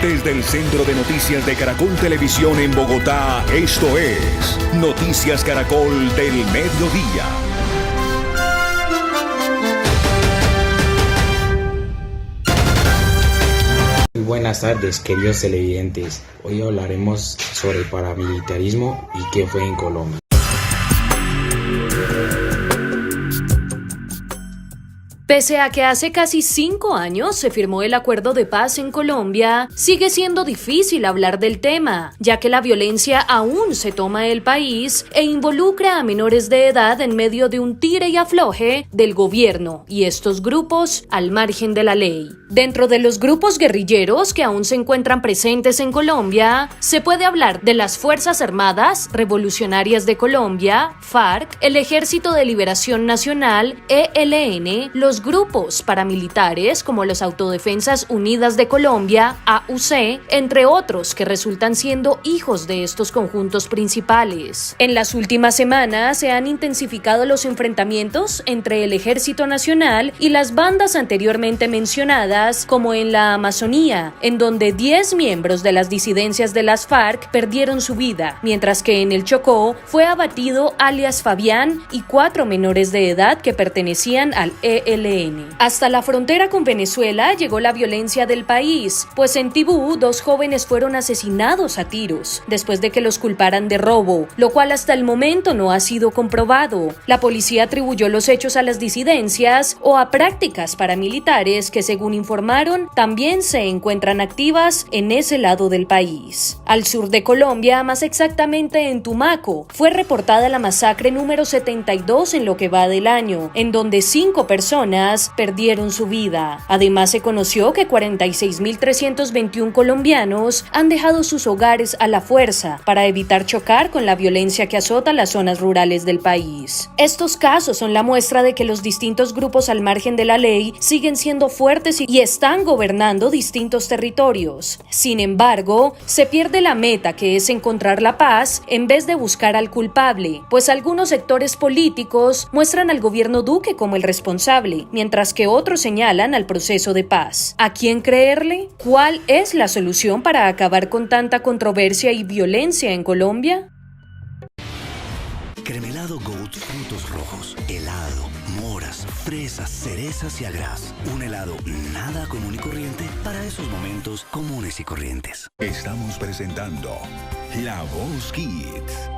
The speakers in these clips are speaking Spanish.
Desde el Centro de Noticias de Caracol Televisión en Bogotá, esto es Noticias Caracol del Mediodía. Muy buenas tardes, queridos televidentes. Hoy hablaremos sobre el paramilitarismo y qué fue en Colombia. Pese a que hace casi 5 años se firmó el acuerdo de paz en Colombia, sigue siendo difícil hablar del tema, ya que la violencia aún se toma el país e involucra a menores de edad en medio de un tire y afloje del gobierno y estos grupos al margen de la ley. Dentro de los grupos guerrilleros que aún se encuentran presentes en Colombia, se puede hablar de las Fuerzas Armadas Revolucionarias de Colombia, FARC, el Ejército de Liberación Nacional, ELN, los grupos paramilitares como las Autodefensas Unidas de Colombia, AUC, entre otros que resultan siendo hijos de estos conjuntos principales. En las últimas semanas se han intensificado los enfrentamientos entre el Ejército Nacional y las bandas anteriormente mencionadas, como en la Amazonía, en donde 10 miembros de las disidencias de las FARC perdieron su vida, mientras que en el Chocó fue abatido alias Fabián y 4 menores de edad que pertenecían al ELN. Hasta la frontera con Venezuela llegó la violencia del país, pues en Tibú 2 jóvenes fueron asesinados a tiros, después de que los culparan de robo, lo cual hasta el momento no ha sido comprobado. La policía atribuyó los hechos a las disidencias o a prácticas paramilitares que, según informaron, también se encuentran activas en ese lado del país. Al sur de Colombia, más exactamente en Tumaco, fue reportada la masacre número 72 en lo que va del año, en donde 5 personas perdieron su vida. Además, se conoció que 46.321 colombianos han dejado sus hogares a la fuerza para evitar chocar con la violencia que azota las zonas rurales del país. Estos casos son la muestra de que los distintos grupos al margen de la ley siguen siendo fuertes y están gobernando distintos territorios. Sin embargo, se pierde la meta, que es encontrar la paz en vez de buscar al culpable, pues algunos sectores políticos muestran al gobierno Duque como el responsable, mientras que otros señalan al proceso de paz. ¿A quién creerle? ¿Cuál es la solución para acabar con tanta controversia y violencia en Colombia? Cremelado Goat, frutos rojos, helado, moras, fresas, cerezas y agraz. Un helado nada común y corriente para esos momentos comunes y corrientes. Estamos presentando La Voz Kids.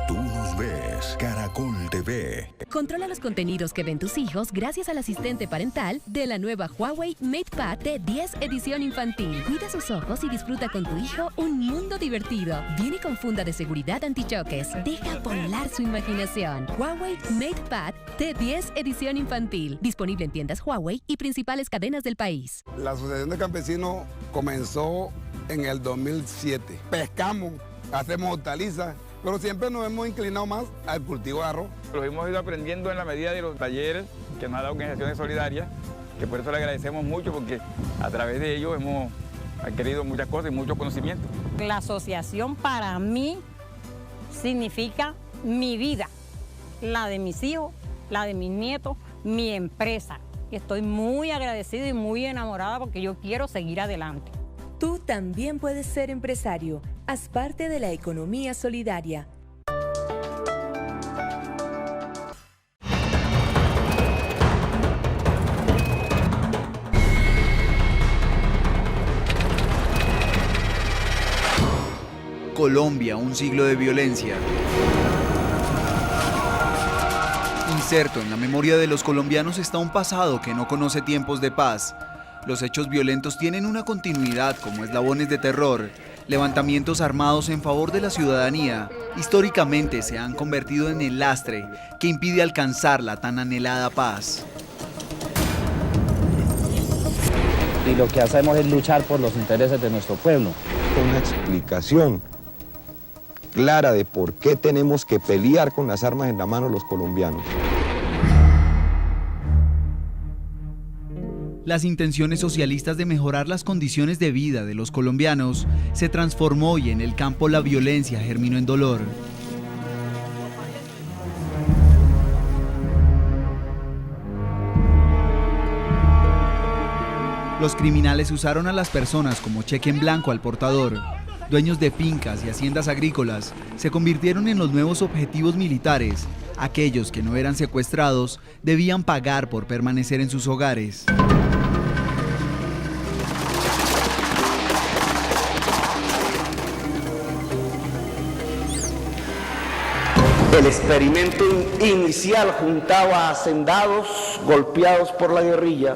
Tú nos ves, Caracol TV. Controla los contenidos que ven tus hijos gracias al asistente parental de la nueva Huawei MatePad T10 edición infantil. Cuida sus ojos y disfruta con tu hijo un mundo divertido. Viene con funda de seguridad antichoques. Deja volar su imaginación. Huawei MatePad T10 edición infantil. Disponible en tiendas Huawei y principales cadenas del país. La Asociación de Campesinos comenzó en el 2007. Pescamos, hacemos hortalizas, pero siempre nos hemos inclinado más al cultivo de arroz. Lo hemos ido aprendiendo en la medida de los talleres que nos ha dado Organizaciones Solidarias, que por eso le agradecemos mucho, porque a través de ellos hemos adquirido muchas cosas y mucho conocimiento. La asociación para mí significa mi vida, la de mis hijos, la de mis nietos, mi empresa. Y estoy muy agradecida y muy enamorada porque yo quiero seguir adelante. Tú también puedes ser empresario. Haz parte de la economía solidaria. Colombia, un siglo de violencia. Inserto en la memoria de los colombianos está un pasado que no conoce tiempos de paz. Los hechos violentos tienen una continuidad como eslabones de terror. Levantamientos armados en favor de la ciudadanía históricamente se han convertido en el lastre que impide alcanzar la tan anhelada paz. Y lo que hacemos es luchar por los intereses de nuestro pueblo. Una explicación clara de por qué tenemos que pelear con las armas en la mano los colombianos. Las intenciones socialistas de mejorar las condiciones de vida de los colombianos se transformó y en el campo la violencia germinó en dolor. Los criminales usaron a las personas como cheque en blanco al portador. Dueños de fincas y haciendas agrícolas se convirtieron en los nuevos objetivos militares. Aquellos que no eran secuestrados debían pagar por permanecer en sus hogares. El experimento inicial juntaba a hacendados golpeados por la guerrilla,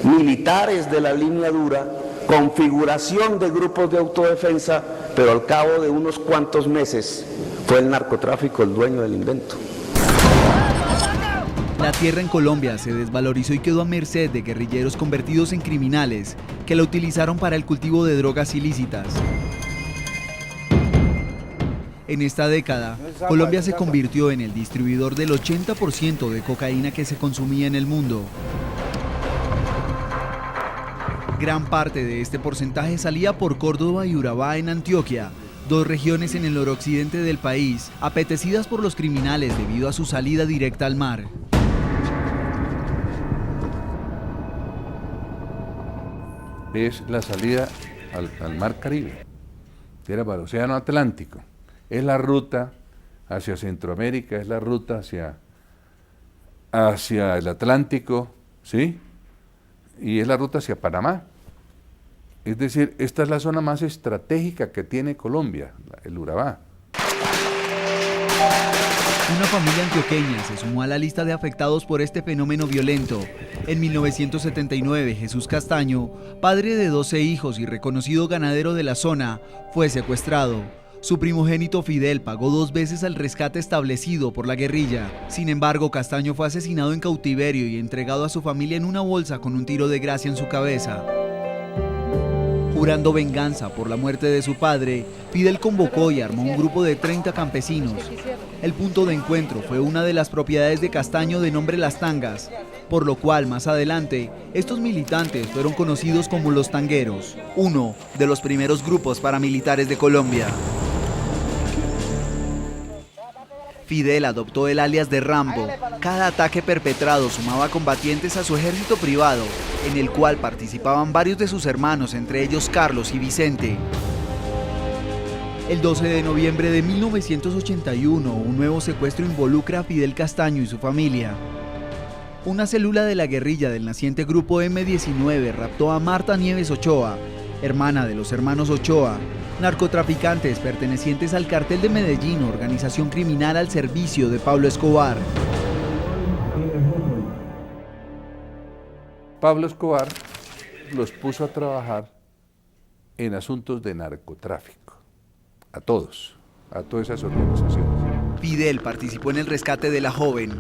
militares de la línea dura, configuración de grupos de autodefensa, pero al cabo de unos cuantos meses fue el narcotráfico el dueño del invento. La tierra en Colombia se desvalorizó y quedó a merced de guerrilleros convertidos en criminales que la utilizaron para el cultivo de drogas ilícitas. En esta década, Colombia se convirtió en el distribuidor del 80% de cocaína que se consumía en el mundo. Gran parte de este porcentaje salía por Córdoba y Urabá en Antioquia, dos regiones en el noroccidente del país, apetecidas por los criminales debido a su salida directa al mar. Es la salida al mar Caribe, que era para el Océano Atlántico. Es la ruta hacia Centroamérica, es la ruta hacia el Atlántico, ¿sí? Y es la ruta hacia Panamá. Es decir, esta es la zona más estratégica que tiene Colombia, el Urabá. Una familia antioqueña se sumó a la lista de afectados por este fenómeno violento. En 1979, Jesús Castaño, padre de 12 hijos y reconocido ganadero de la zona, fue secuestrado. Su primogénito Fidel pagó 2 veces el rescate establecido por la guerrilla. Sin embargo, Castaño fue asesinado en cautiverio y entregado a su familia en una bolsa con un tiro de gracia en su cabeza. Jurando venganza por la muerte de su padre, Fidel convocó y armó un grupo de 30 campesinos. El punto de encuentro fue una de las propiedades de Castaño de nombre Las Tangas, por lo cual más adelante estos militantes fueron conocidos como los tangueros, uno de los primeros grupos paramilitares de Colombia. Fidel adoptó el alias de Rambo. Cada ataque perpetrado sumaba combatientes a su ejército privado, en el cual participaban varios de sus hermanos, entre ellos Carlos y Vicente. El 12 de noviembre de 1981, un nuevo secuestro involucra a Fidel Castaño y su familia. Una célula de la guerrilla del naciente grupo M-19 raptó a Marta Nieves Ochoa, hermana de los hermanos Ochoa, narcotraficantes pertenecientes al Cartel de Medellín, organización criminal al servicio de Pablo Escobar. Pablo Escobar los puso a trabajar en asuntos de narcotráfico, a todas esas organizaciones. Fidel participó en el rescate de la joven.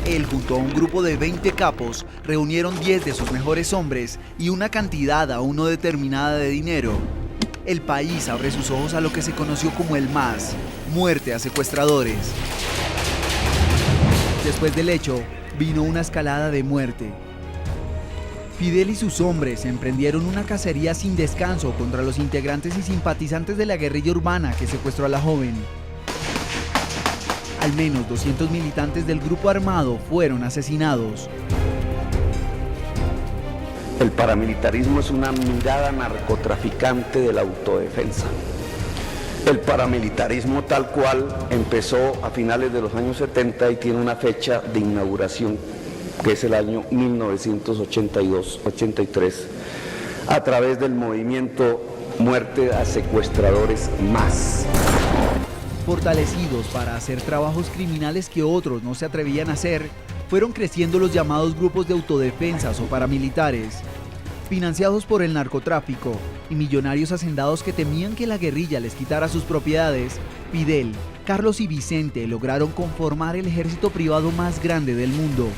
Él, junto a un grupo de 20 capos, reunieron 10 de sus mejores hombres y una cantidad aún no determinada de dinero. El país abre sus ojos a lo que se conoció como el MAS, muerte a secuestradores. Después del hecho, vino una escalada de muerte. Fidel y sus hombres emprendieron una cacería sin descanso contra los integrantes y simpatizantes de la guerrilla urbana que secuestró a la joven. Al menos 200 militantes del grupo armado fueron asesinados. El paramilitarismo es una mirada narcotraficante de la autodefensa. El paramilitarismo tal cual empezó a finales de los años 70 y tiene una fecha de inauguración, que es el año 1982-83, a través del movimiento Muerte a Secuestradores Más. Fortalecidos para hacer trabajos criminales que otros no se atrevían a hacer, fueron creciendo los llamados grupos de autodefensas o paramilitares, financiados por el narcotráfico y millonarios hacendados que temían que la guerrilla les quitara sus propiedades. Fidel, Carlos y Vicente lograron conformar el ejército privado más grande del mundo.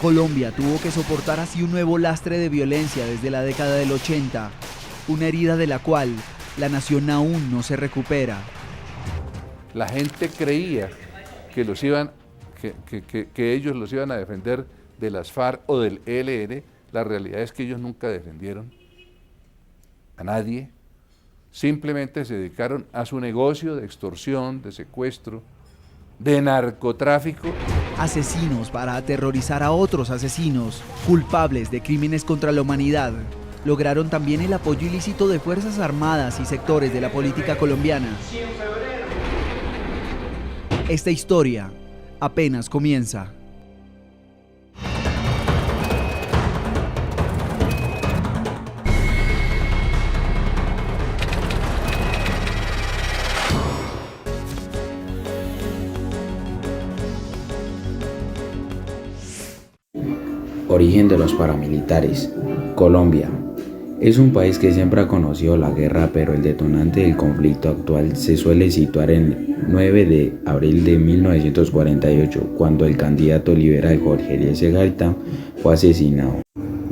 Colombia tuvo que soportar así un nuevo lastre de violencia desde la década del 80, una herida de la cual la nación aún no se recupera. La gente creía que ellos los iban a defender de las FARC o del ELN. La realidad es que ellos nunca defendieron a nadie, simplemente se dedicaron a su negocio de extorsión, de secuestro, de narcotráfico asesinos para aterrorizar a otros asesinos, culpables de crímenes contra la humanidad, lograron también el apoyo ilícito de fuerzas armadas y sectores de la política colombiana. Esta historia apenas comienza. Origen de los paramilitares. Colombia. Es un país que siempre ha conocido la guerra, pero el detonante del conflicto actual se suele situar en 9 de abril de 1948, cuando el candidato liberal Jorge Eliezer Gaitán fue asesinado,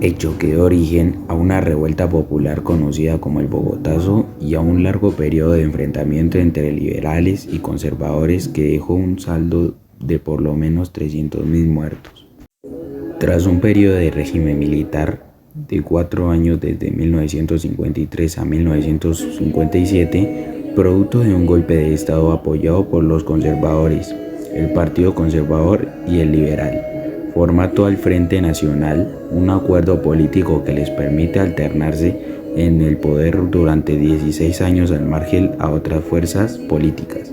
hecho que dio origen a una revuelta popular conocida como el Bogotazo y a un largo periodo de enfrentamiento entre liberales y conservadores que dejó un saldo de por lo menos 300.000 muertos. Tras un periodo de régimen militar de 4 años desde 1953 a 1957, producto de un golpe de Estado apoyado por los conservadores, el Partido Conservador y el Liberal, formató al Frente Nacional, un acuerdo político que les permite alternarse en el poder durante 16 años al margen a otras fuerzas políticas.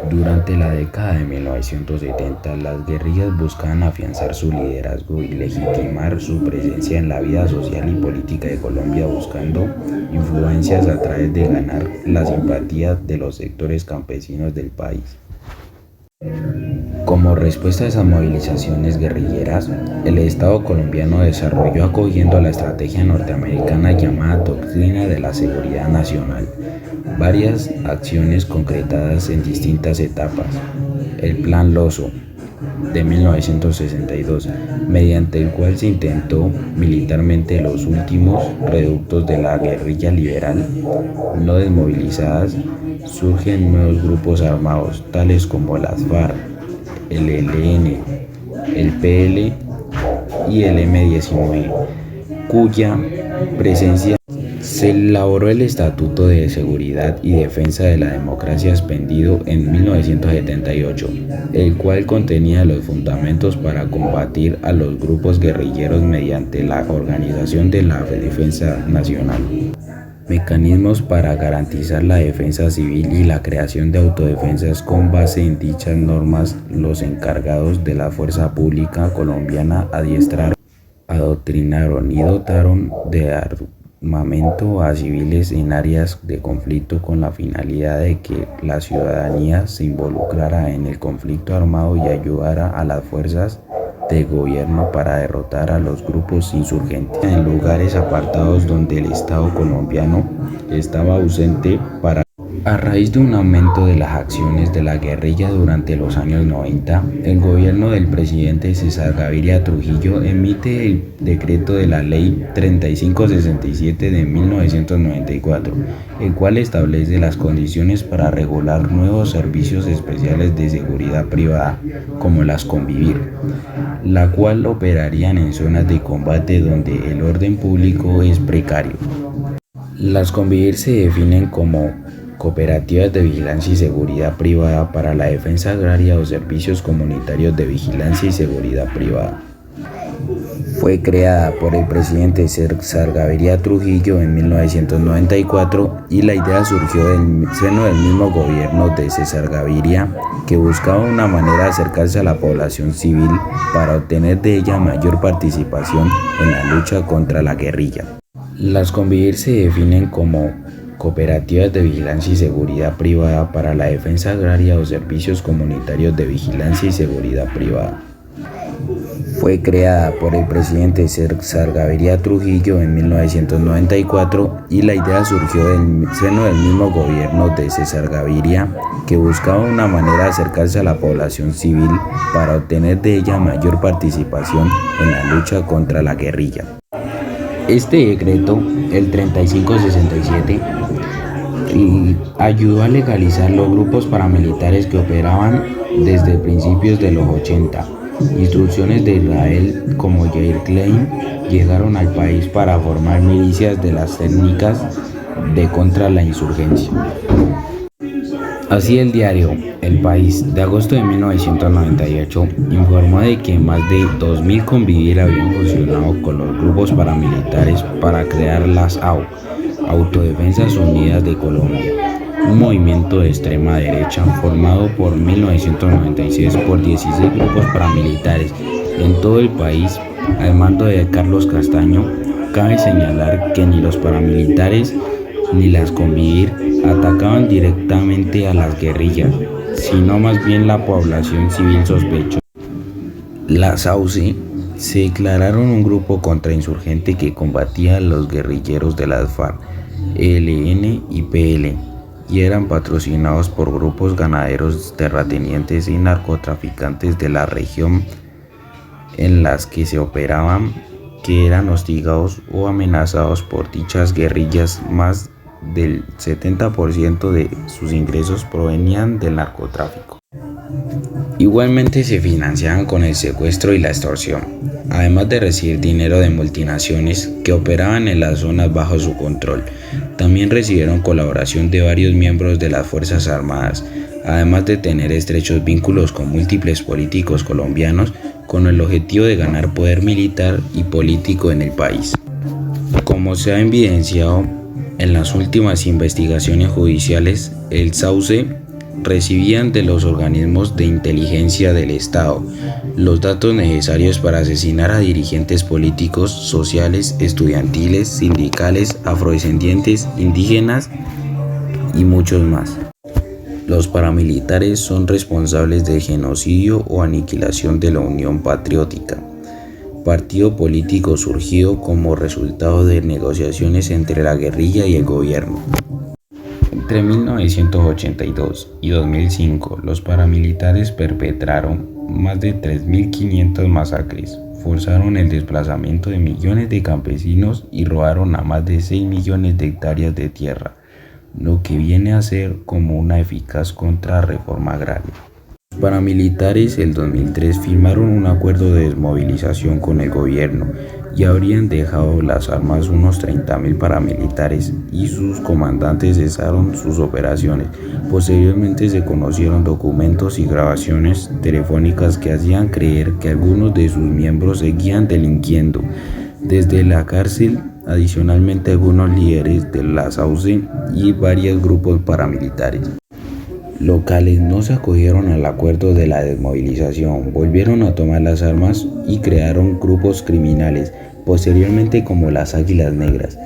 Durante la década de 1970, las guerrillas buscaban afianzar su liderazgo y legitimar su presencia en la vida social y política de Colombia, buscando influencias a través de ganar la simpatía de los sectores campesinos del país. Como respuesta a esas movilizaciones guerrilleras, el Estado colombiano desarrolló, acogiendo la estrategia norteamericana llamada Doctrina de la Seguridad Nacional, varias acciones concretadas en distintas etapas. El Plan Lozo, de 1962, mediante el cual se intentó militarmente los últimos reductos de la guerrilla liberal no desmovilizadas. Surgen nuevos grupos armados, tales como las FARC, el ELN, el PL y el M-19, cuya presencia se elaboró el Estatuto de Seguridad y Defensa de la Democracia expendido en 1978, el cual contenía los fundamentos para combatir a los grupos guerrilleros mediante la organización de la defensa nacional, mecanismos para garantizar la defensa civil y la creación de autodefensas. Con base en dichas normas, los encargados de la fuerza pública colombiana adiestraron, adoctrinaron y dotaron de armamento a civiles en áreas de conflicto con la finalidad de que la ciudadanía se involucrara en el conflicto armado y ayudara a las fuerzas de gobierno para derrotar a los grupos insurgentes en lugares apartados donde el Estado colombiano estaba ausente. A raíz de un aumento de las acciones de la guerrilla durante los años 90, el gobierno del presidente César Gaviria Trujillo emite el decreto de la Ley 3567 de 1994, el cual establece las condiciones para regular nuevos servicios especiales de seguridad privada, como las Convivir, la cual operarían en zonas de combate donde el orden público es precario. Las Convivir se definen como cooperativas de vigilancia y seguridad privada para la defensa agraria o servicios comunitarios de vigilancia y seguridad privada. Fue creada por el presidente César Gaviria Trujillo en 1994 y la idea surgió del seno del mismo gobierno de César Gaviria, que buscaba una manera de acercarse a la población civil para obtener de ella mayor participación en la lucha contra la guerrilla. Las Convivir se definen como cooperativas de vigilancia y seguridad privada para la defensa agraria o servicios comunitarios de vigilancia y seguridad privada. Fue creada por el presidente César Gaviria Trujillo en 1994 y la idea surgió del seno del mismo gobierno de César Gaviria, que buscaba una manera de acercarse a la población civil para obtener de ella mayor participación en la lucha contra la guerrilla. Este decreto, el 3567, ayudó a legalizar los grupos paramilitares que operaban desde principios de los 80. Instrucciones de Israel como Yair Klein llegaron al país para formar milicias de las técnicas de contra la insurgencia. Así el diario El País de agosto de 1998 informó de que más de 2.000 convivir habían fusionado con los grupos paramilitares para crear las AU, Autodefensas Unidas de Colombia, un movimiento de extrema derecha formado por 1996 por 16 grupos paramilitares en todo el país al mando de Carlos Castaño. Cabe señalar que ni los paramilitares ni las convivir atacaban directamente a las guerrillas, sino más bien la población civil sospechosa. Las AUC se declararon un grupo contrainsurgente que combatía a los guerrilleros de las FARC, ELN y PL, y eran patrocinados por grupos ganaderos, terratenientes y narcotraficantes de la región en las que se operaban, que eran hostigados o amenazados por dichas guerrillas. Más del 70% de sus ingresos provenían del narcotráfico. Igualmente se financiaban con el secuestro y la extorsión, además de recibir dinero de multinacionales que operaban en las zonas bajo su control. También recibieron colaboración de varios miembros de las Fuerzas Armadas, además de tener estrechos vínculos con múltiples políticos colombianos con el objetivo de ganar poder militar y político en el país. Como se ha evidenciado en las últimas investigaciones judiciales, el SAUCE recibían de los organismos de inteligencia del Estado los datos necesarios para asesinar a dirigentes políticos, sociales, estudiantiles, sindicales, afrodescendientes, indígenas y muchos más. Los paramilitares son responsables del genocidio o aniquilación de la Unión Patriótica, partido político surgido como resultado de negociaciones entre la guerrilla y el gobierno. Entre 1982 y 2005, los paramilitares perpetraron más de 3.500 masacres, forzaron el desplazamiento de millones de campesinos y robaron a más de 6 millones de hectáreas de tierra, lo que viene a ser como una eficaz contrarreforma agraria. Los paramilitares el 2003 firmaron un acuerdo de desmovilización con el gobierno y habrían dejado las armas unos 30.000 paramilitares y sus comandantes cesaron sus operaciones. Posteriormente se conocieron documentos y grabaciones telefónicas que hacían creer que algunos de sus miembros seguían delinquiendo desde la cárcel. Adicionalmente, algunos líderes de la SAUCE y varios grupos paramilitares locales no se acogieron al acuerdo de la desmovilización, volvieron a tomar las armas y crearon grupos criminales, posteriormente como las Águilas Negras,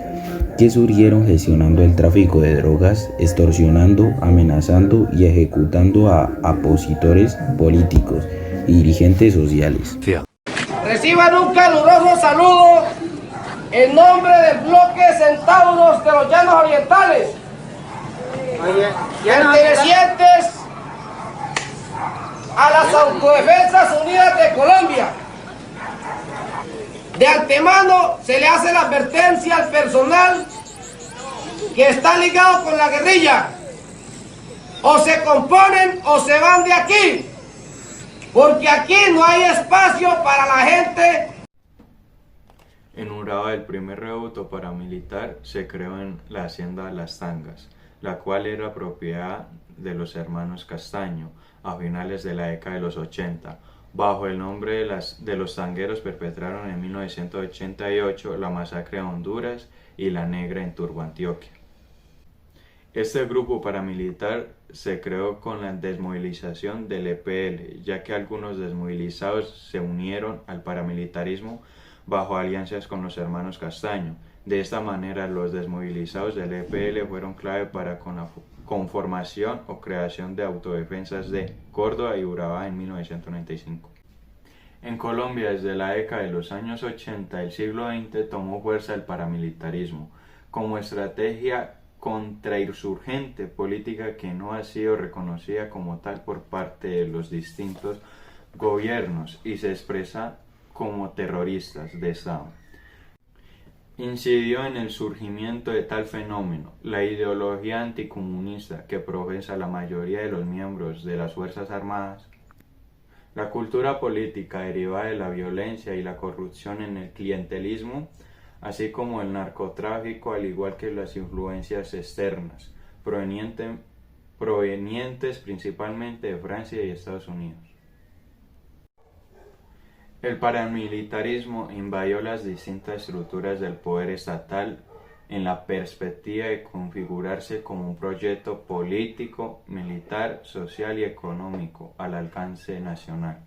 que surgieron gestionando el tráfico de drogas, extorsionando, amenazando y ejecutando a opositores políticos y dirigentes sociales. Reciban un caluroso saludo en nombre del bloque Centauros de los Llanos Orientales, pertenecientes a las Autodefensas Unidas de Colombia. De antemano se le hace la advertencia al personal que está ligado con la guerrilla: o se componen o se van de aquí, porque aquí no hay espacio para la gente. En Urabá, el primer reducto paramilitar se creó en la hacienda Las Tangas, la cual era propiedad de los hermanos Castaño a finales de la década de los 80. Bajo el nombre de los tangueros perpetraron en 1988 la masacre de Honduras y la Negra en Turbo, Antioquia. Este grupo paramilitar se creó con la desmovilización del EPL, ya que algunos desmovilizados se unieron al paramilitarismo bajo alianzas con los hermanos Castaño. De esta manera, los desmovilizados del EPL fueron clave para la conformación o creación de autodefensas de Córdoba y Urabá en 1995. En Colombia, desde la década de los años 80 del siglo XX, tomó fuerza el paramilitarismo como estrategia contrainsurgente, política que no ha sido reconocida como tal por parte de los distintos gobiernos y se expresa como terroristas de Estado. Incidió en el surgimiento de tal fenómeno la ideología anticomunista que profesa la mayoría de los miembros de las Fuerzas Armadas, la cultura política derivada de la violencia y la corrupción en el clientelismo, así como el narcotráfico, al igual que las influencias externas provenientes provenientes principalmente de Francia y Estados Unidos. El paramilitarismo invadió las distintas estructuras del poder estatal en la perspectiva de configurarse como un proyecto político, militar, social y económico al alcance nacional,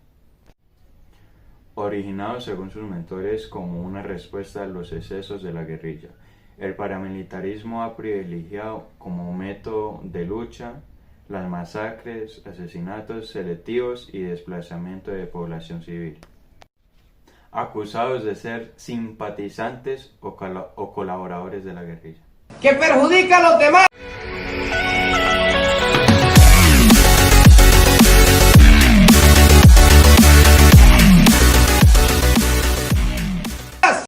originado según sus mentores como una respuesta a los excesos de la guerrilla. El paramilitarismo ha privilegiado como método de lucha las masacres, asesinatos selectivos y desplazamiento de población civil, acusados de ser simpatizantes o colaboradores de la guerrilla. Que perjudica a los demás.